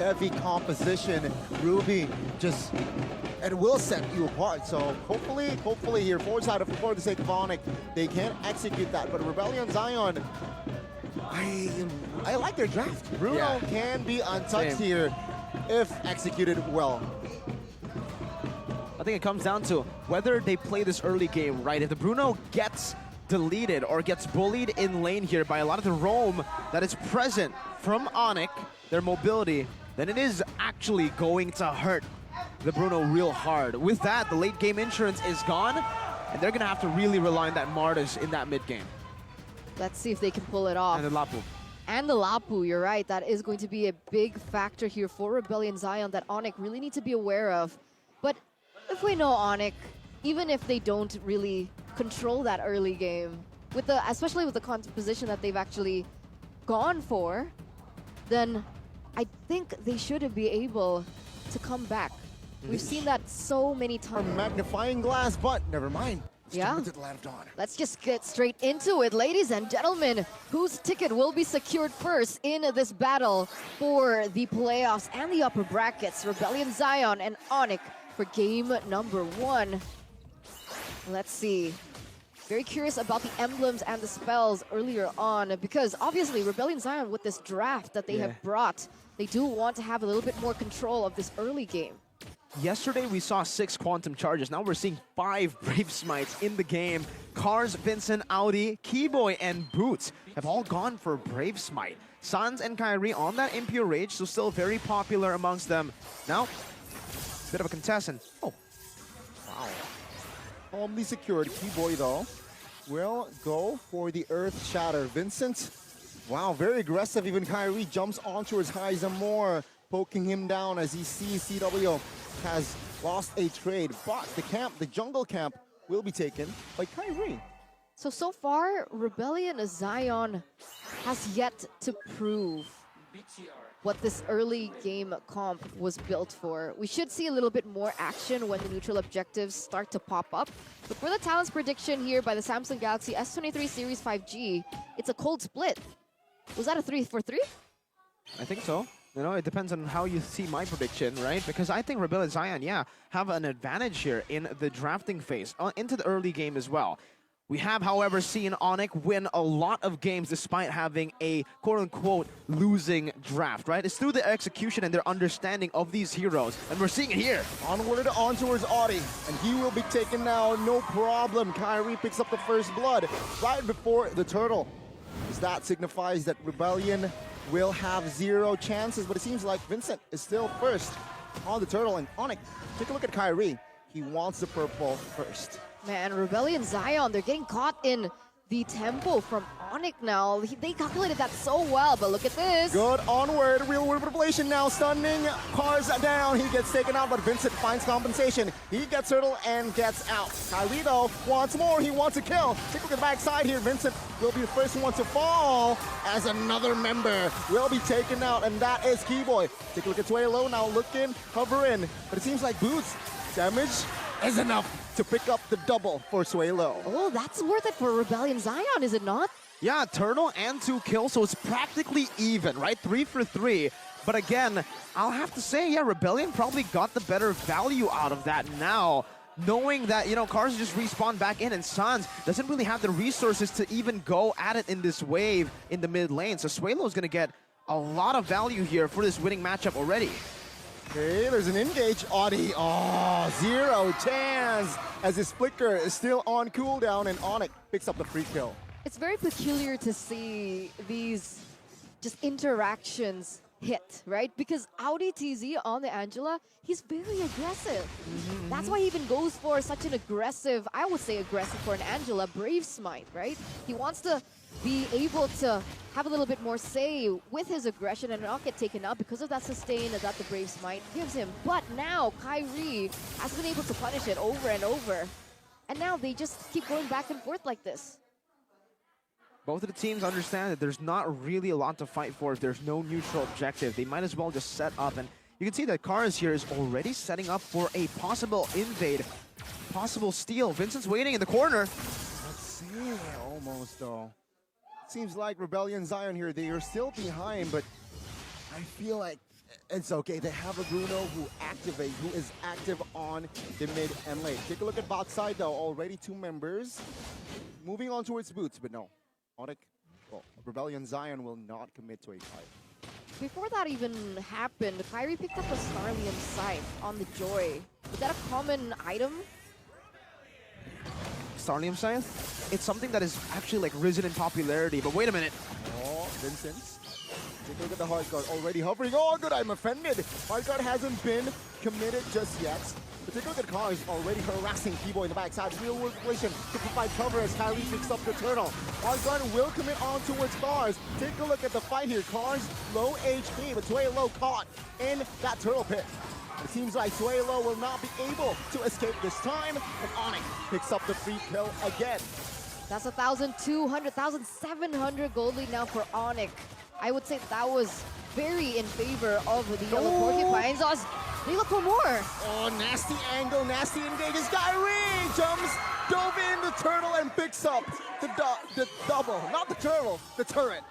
heavy composition. Ruby just, it will set you apart. So hopefully here, for the sake of Onic, they can execute that. But Rebellion Zion, I like their draft. Bruno can be untouched here if executed well. I think it comes down to whether they play this early game right. If the Bruno gets deleted or gets bullied in lane here by a lot of the roam that is present from Onic, their mobility, then it is actually going to hurt the Bruno real hard. With that, the late game insurance is gone, and they're gonna have to really rely on that Martis in that mid game. Let's see if they can pull it off. And the Lapu. And the Lapu, you're right. That is going to be a big factor here for Rebellion Zion that Onic really need to be aware of. But if we know Onic, even if they don't really control that early game, especially with the composition that they've actually gone for, then I think they should be able to come back. We've seen that so many times. Magnifying glass, but never mind. Yeah. Let's just get straight into it, ladies and gentlemen. Whose ticket will be secured first in this battle for the playoffs and the upper brackets? Rebellion Zion and Onic for game number 1. Let's see. Very curious about the emblems and the spells earlier on, because obviously Rebellion Zion, with this draft that they have brought, they do want to have a little bit more control of this early game. Yesterday we saw 6 Quantum Charges. Now we're seeing 5 Brave Smites in the game. Cars, Vincent, Audi, Keyboy, and Boots have all gone for Brave Smite. Sans and Kyrie on that Impure Rage, so still very popular amongst them. Now, bit of a contestant. Oh, wow. Calmly secured. Keyboy, though, will go for the Earth Shatter. Vincent, wow, very aggressive. Even Kyrie jumps onto his highs and more, poking him down as he sees CW has lost a trade. But the jungle camp will be taken by Kyrie. So far, Rebellion Zion has yet to prove what this early game comp was built for. We should see a little bit more action when the neutral objectives start to pop up. But for the talents prediction here by the Samsung Galaxy S23 Series 5G, it's a cold split. Was that a 3 for 3? I think so. You know, it depends on how you see my prediction, right? Because I think Rebellion Zion, have an advantage here in the drafting phase, into the early game as well. We have, however, seen Onic win a lot of games despite having a quote-unquote losing draft, right? It's through the execution and their understanding of these heroes, and we're seeing it here. Onward on towards Audi, and he will be taken now, no problem. Kyrie picks up the first blood right before the turtle. As that signifies that Rebellion will have 0 chances, but it seems like Vincent is still first on the turtle. And Onic, take a look at Kyrie. He wants the purple first. Man, Rebellion Zion, they're getting caught in the tempo from Onic now. They calculated that so well, but look at this. Good onward, real world manipulation now, stunning Cars down. He gets taken out, but Vincent finds compensation. He gets turtle and gets out. Kyrie, though, wants more. He wants a kill. Take a look at the backside here. Vincent will be the first one to fall as another member will be taken out, and that is Keyboy. Take a look at Swalo now, looking, hovering, but it seems like Boots damage is enough to pick up the double for Swalo. Oh, that's worth it for Rebellion Zion, is it not? Yeah, turtle and 2 kills, so it's practically even, right? 3 for 3. But again, I'll have to say, Rebellion probably got the better value out of that now, knowing that, Cars just respawn back in, and Sans doesn't really have the resources to even go at it in this wave in the mid lane. So Swalo's gonna get a lot of value here for this winning matchup already. Okay, there's an engage. Audi, 0 chance as his flicker is still on cooldown, and Onic picks up the free kill. It's very peculiar to see these just interactions hit, right? Because Audi TZ on the Angela, he's very aggressive. That's why he even goes for such an aggressive, I would say aggressive for an Angela, Brave Smite, right? He wants to be able to have a little bit more say with his aggression and not get taken out because of that sustain that the Brave Smite gives him. But now Kyrie has been able to punish it over and over. And now they just keep going back and forth like this. Both of the teams understand that there's not really a lot to fight for if there's no neutral objective. They might as well just set up, and you can see that Cars here is already setting up for a possible invade, possible steal. Vincent's waiting in the corner. Let's see, almost though. Seems like Rebellion Zion here, they are still behind, but I feel like It's okay. They have a Bruno who is active on the mid and late. Take a look at bot side though. Already 2 members moving on towards boots, but no. Onic, well, Rebellion Zion will not commit to a fight. Before that even happened, Kyrie picked up a Starlium Scythe on the Joy. Is that a common item? Starlium Scythe? It's something that is actually like risen in popularity, but wait a minute. Oh, Vincent. Take a look at the hard guard already hovering. Oh, good, I'm offended. Hard guard hasn't been committed just yet. But take a look at Cars already harassing Keyboy in the backside. Real world relation to provide cover as Kyrie picks up the turtle. Hard guard will commit on towards Cars. Take a look at the fight here. Cars low HP, but Tuelo caught in that turtle pit. It seems like Tuelo will not be able to escape this time, and Onic picks up the free kill again. That's 1,200, 1,700 gold lead now for Onic. I would say that was very in favor of the Yellow Porcupines. They look for more. Oh, nasty angle, nasty engages. Kyrie jumps, dove in the turtle, and picks up the double. Not the turtle, the turret.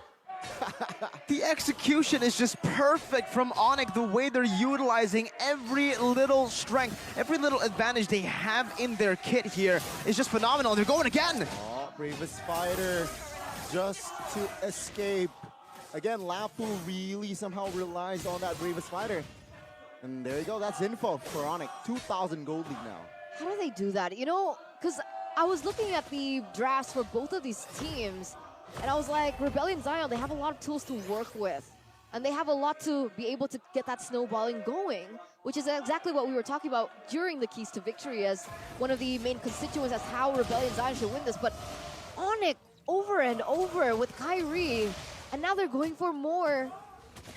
The execution is just perfect from Onic, the way they're utilizing every little strength, every little advantage they have in their kit here is just phenomenal. They're going again. Oh, bravest fighter just to escape. Again, Lapu really somehow relies on that bravest fighter. And there you go, that's info for Onic. 2,000 gold lead now. How do they do that? You know, because I was looking at the drafts for both of these teams, and I was like, Rebellion Zion, they have a lot of tools to work with. And they have a lot to be able to get that snowballing going, which is exactly what we were talking about during the Keys to Victory as one of the main constituents as how Rebellion Zion should win this. But Onic over and over with Kyrie, and now they're going for more.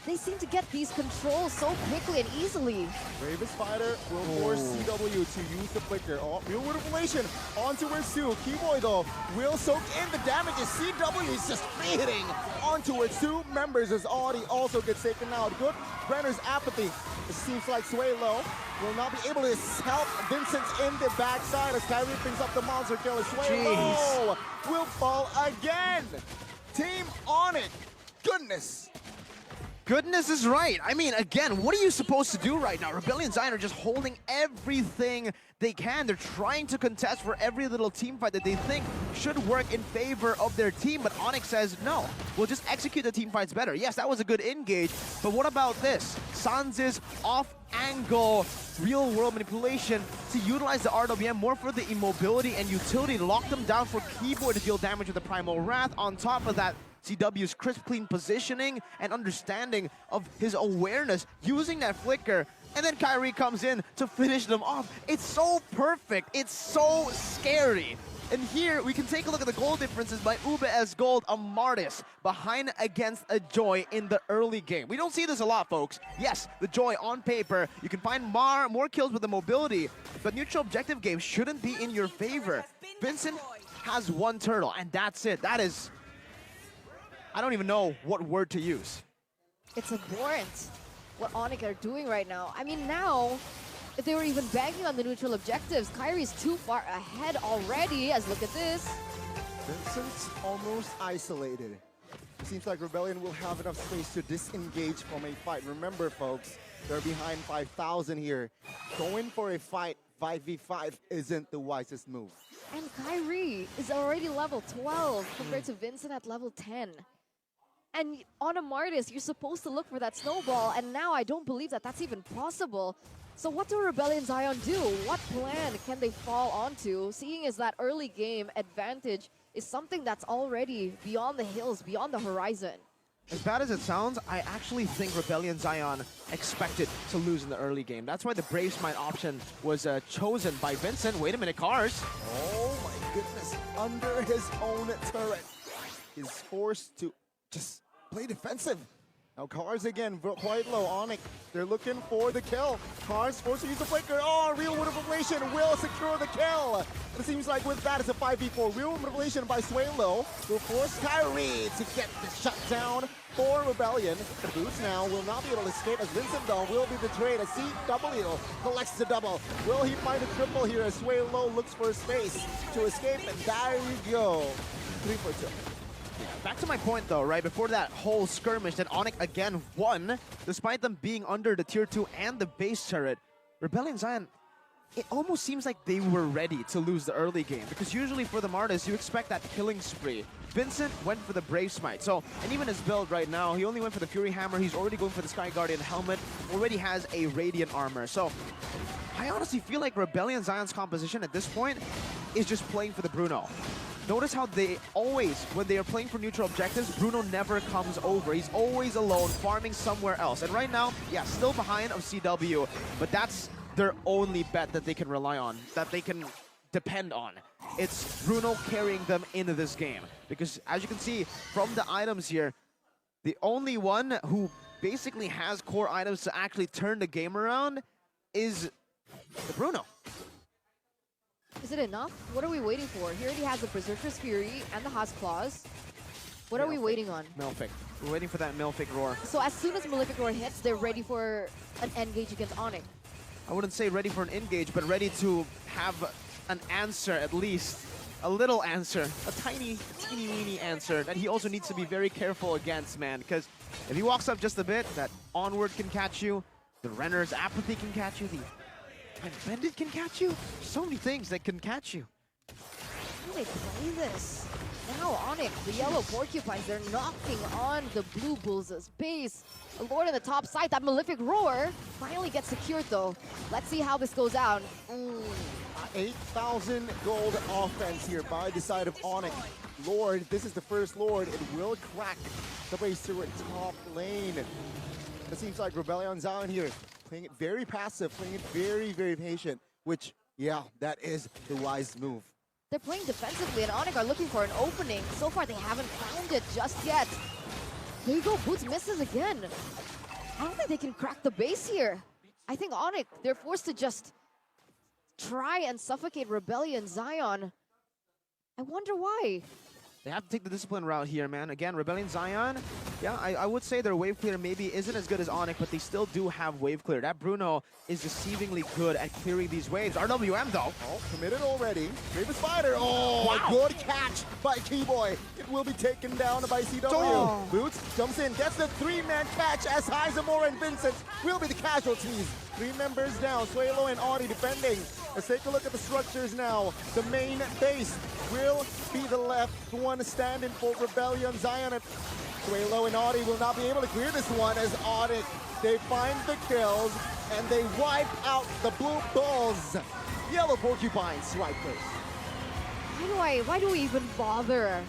They seem to get these controls so quickly and easily. Bravest fighter will force CW to use the flicker. Oh, real world relation onto Sue. Keyboy though will soak in the damage as CW is just hitting onto its 2 members as Audi also gets taken out. Good. Brenner's apathy. It seems like Suelo will not be able to help Vincent in the backside as Kyrie picks up the monster kill. Suelo will fall again. Team Onic. Goodness. Goodness is right. I mean, again, what are you supposed to do right now? Rebellion Zion are just holding everything they can. They're trying to contest for every little team fight that they think should work in favor of their team, but Onic says, no, we'll just execute the team fights better. Yes, that was a good engage, but what about this? Sanz's off-angle real-world manipulation to utilize the RWM more for the immobility and utility to lock them down for Keyboard to deal damage with the Primal Wrath. On top of that, CW's crisp, clean positioning and understanding of his awareness, using that flicker, and then Kyrie comes in to finish them off. It's so perfect. It's so scary. And here, we can take a look at the goal differences by Mlbb as gold, a Martis behind against a Joy in the early game. We don't see this a lot, folks. Yes, the Joy on paper, you can find more kills with the mobility, but neutral objective games shouldn't be in your favor. Vincent has 1 turtle, and that's it. That is... I don't even know what word to use. It's abhorrent what Onic are doing right now. I mean, now, if they were even banking on the neutral objectives, Kyrie's too far ahead already, as look at this. Vincent's almost isolated. It seems like Rebellion will have enough space to disengage from a fight. Remember, folks, they're behind 5,000 here. Going for a fight 5v5 isn't the wisest move. And Kyrie is already level 12 compared to Vincent at level 10. And on a Martis, you're supposed to look for that snowball, and now I don't believe that that's even possible. So what do Rebellion Zion do? What plan can they fall onto? Seeing as that early game advantage is something that's already beyond the hills, beyond the horizon. As bad as it sounds, I actually think Rebellion Zion expected to lose in the early game. That's why the Brave Smite option was chosen by Vincent. Wait a minute, Cars. Oh my goodness, under his own turret. He's forced to just play defensive. Now Cars again, quite low. Onic, they're looking for the kill. Cars forced to use the flicker. Oh, Real World Revelation will secure the kill. It seems like with that, it's a 5v4. Real World Revelation by Suelo will force Kyrie to get the shutdown for Rebellion. The Boots now will not be able to escape as Vincent though will be betrayed as CW collects the double. Will he find a triple here as Suelo looks for a space to escape? And there you go. 3 for 2. Back to my point though, right? Before that whole skirmish that Onic again won, despite them being under the tier 2 and the base turret, Rebellion Zion, it almost seems like they were ready to lose the early game, because usually for the Martis, you expect that killing spree. Vincent went for the Brave Smite, so, and even his build right now, he only went for the Fury Hammer, he's already going for the Sky Guardian helmet, already has a Radiant armor, so I honestly feel like Rebellion Zion's composition at this point is just playing for the Bruno. Notice how they always, when they are playing for neutral objectives, Bruno never comes over. He's always alone, farming somewhere else. And right now, yeah, still behind of CW, but that's their only bet that they can rely on, that they can depend on. It's Bruno carrying them into this game. Because as you can see from the items here, the only one who basically has core items to actually turn the game around is the Bruno. Is it enough? What are we waiting for? He already has the Berserker's Fury and the Husk Claws. What are we waiting on? Malefic. We're waiting for that Malefic Roar. So as soon as Malefic Roar hits, they're ready for an engage against Onic. I wouldn't say ready for an engage, but ready to have an answer at least. A little answer. A teeny weeny answer that he also needs to be very careful against, man. Because if he walks up just a bit, that Onward can catch you. The Renner's Apathy can catch you. The Bendit can catch you. So many things that can catch you. How do they play this? Now Onic, the yellow porcupines, they're knocking on the blue bulls' base. The Lord on the top side, that Malefic Roar finally gets secured though. Let's see how this goes out. 8,000 gold offense here by the side of Onic. Lord, this is the first Lord. It will crack the base turret top lane. It seems like Rebellion Zion here, playing it very passive, playing it very patient, which, yeah, that is the wise move. They're playing defensively, and Onic are looking for an opening. So far, they haven't found it just yet. There you go, Boots misses again. I don't think they can crack the base here. I think Onic, they're forced to just try and suffocate Rebellion Zion. I wonder why. They have to take the discipline route here, man. Again, Rebellion Zion, yeah, I would say their wave clear maybe isn't as good as Onic, but they still do have wave clear. That Bruno is deceivingly good at clearing these waves. RWM, though. Oh, committed already. Raven Spider. Oh, wow. Good catch by Keyboy. It will be taken down by CW. Oh. Boots jumps in, gets the 3-man catch as Heisemore and Vincent will be the casualties. 3 members down. Suelo and Audi defending. Let's take a look at the structures now. The main base will be the left one standing for Rebellion Zion. Suelo and Audi will not be able to clear this one as Onic, they find the kills and they wipe out the blue bulls. Yellow porcupines swipe first. Why do we even bother